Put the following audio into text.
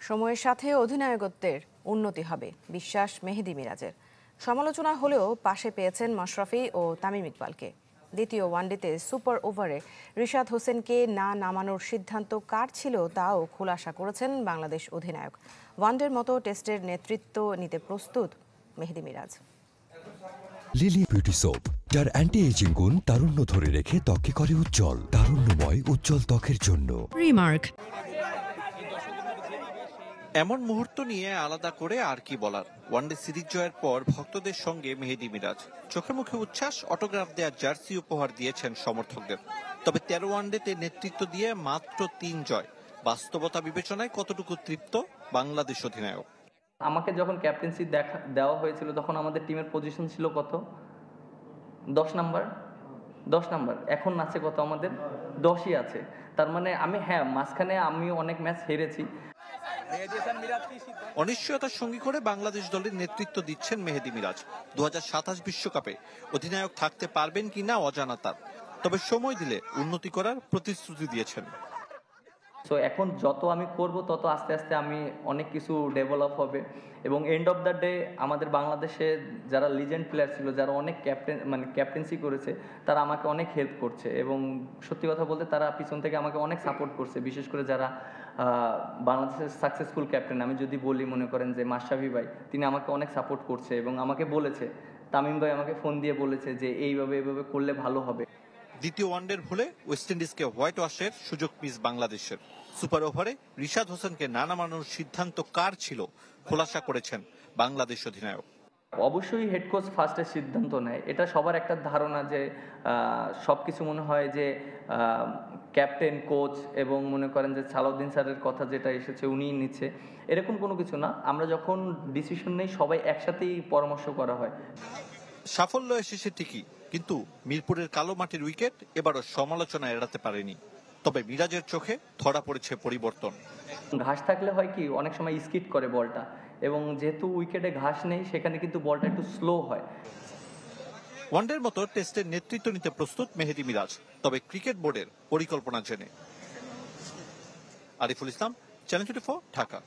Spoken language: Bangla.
সময়ের সাথে অধিনায়কত্বের উন্নতি হবে বিশ্বাস মেহেদী মিরাজের। সমালোচনা হলেও পাশে পেয়েছেন মাশরাফি ও তামিম ইকবালকে। দ্বিতীয় ওয়ানডেতে সুপার ওভারে রিশাদ হোসেনকে না নামানোর সিদ্ধান্ত কার ছিল তাও খোলাসা করেছেন বাংলাদেশ অধিনায়ক। ওয়ানডের মতো টেস্টের নেতৃত্ব নিতে প্রস্তুত মেহেদী মিরাজ। লিলি বিউটি সোপ, যার অ্যান্টি এজিং গুণ তারুণ্য ধরে রেখে ত্বকে করে উজ্জ্বল। তারুণ্যময় উজ্জ্বল ত্বকের জন্য রিমার্ক। এমন মুহূর্ত নিয়ে আলাদা করে আর কি বলার। ওয়ানডে সিরিজ জয়ের পর ভক্তদের সঙ্গে মেহেদী মিরাজ চোখে মুখে উচ্ছ্বাস, অটোগ্রাফ দেওয়া জার্সি উপহার দিয়েছেন সমর্থকদের। তবে 13 ওয়ানডেতে নেতৃত্ব দিয়ে মাত্র 3 জয়, বাস্তবতা বিবেচনায় কতটুকু তৃপ্ত বাংলাদেশ অধিনায়ক? আমাকে যখন ক্যাপ্টেন্সি দেওয়া হয়েছিল তখন আমাদের টিমের পজিশন ছিল কত? 10 নাম্বার। এখন আছে কত? আমাদের 10ই আছে। তার মানে মাঝখানে আমি অনেক ম্যাচ হেরেছি। অনিশ্চয়তার সঙ্গী করে বাংলাদেশ দলের নেতৃত্ব দিচ্ছেন মেহেদী মিরাজ। 2027 বিশ্বকাপে অধিনায়ক থাকতে পারবেন কিনা অজানা তার, তবে সময় দিলে উন্নতি করার প্রতিশ্রুতি দিয়েছেন। সো এখন যত আমি করব তত আস্তে আস্তে আমি অনেক কিছু ডেভেলপ হবে এবং এন্ড অফ দ্য ডে আমাদের বাংলাদেশে যারা লিজেন্ড প্লেয়ার ছিল, যারা অনেক ক্যাপ্টেন্সি করেছে, তারা আমাকে অনেক হেল্প করছে এবং সত্যি কথা বলতে তারা পিছন থেকে আমাকে অনেক সাপোর্ট করছে। বিশেষ করে যারা বাংলাদেশের সাকসেসফুল ক্যাপ্টেন, আমি যদি বলি মনে করেন যে মাশরাফি ভাই, তিনি আমাকে অনেক সাপোর্ট করছে এবং আমাকে বলেছে, তামিম ভাই আমাকে ফোন দিয়ে বলেছে যে এইভাবে করলে ভালো হবে। দ্বিতীয় ওয়ানডের ভুলে ওয়েস্ট ইন্ডিজকে হোয়াইট ওয়াশের সুযোগ মিস বাংলাদেশের। সুপার ওভারে রিশাদ হোসেনকে না নামানোর সিদ্ধান্ত কার ছিল খোলাসা করেছেন বাংলাদেশ অধিনায়ক। অবশ্যই হেড কোচ ফার্স্টে সিদ্ধান্ত নেয়, এটা সবার একটা ধারণা যে সবকিছু মনে হয় যে ক্যাপ্টেন, কোচ এবং মনে করেন যে সালাউদ্দিন স্যারের কথা যেটা এসেছে উনিই নিচ্ছে, এরকম কোনো কিছু না। আমরা যখন ডিসিশন নেই সবাই একসাথেই পরামর্শ করা হয়। সাফল্য এসেছে ঠিকই, কিন্তু মিরপুরের কালো মাটির উইকেট এবারও সমালোচনা এড়াতে পারেনি। তবে মিরাজের চোখে ধরা পড়েছে পরিবর্তন। ঘাস থাকলে হয় কি, অনেক সময় স্কিড করে বলটা, এবং যেহেতু উইকেটে ঘাস নেই সেখানে কিন্তু বলটা একটু স্লো হয়। ওয়ানডের মতো টেস্টের নেতৃত্ব নিতে প্রস্তুত মেহেদী মিরাজ, তবে ক্রিকেট বোর্ডের পরিকল্পনা জেনে। আরিফুল ইসলাম, চ্যানেল 24, ঢাকা।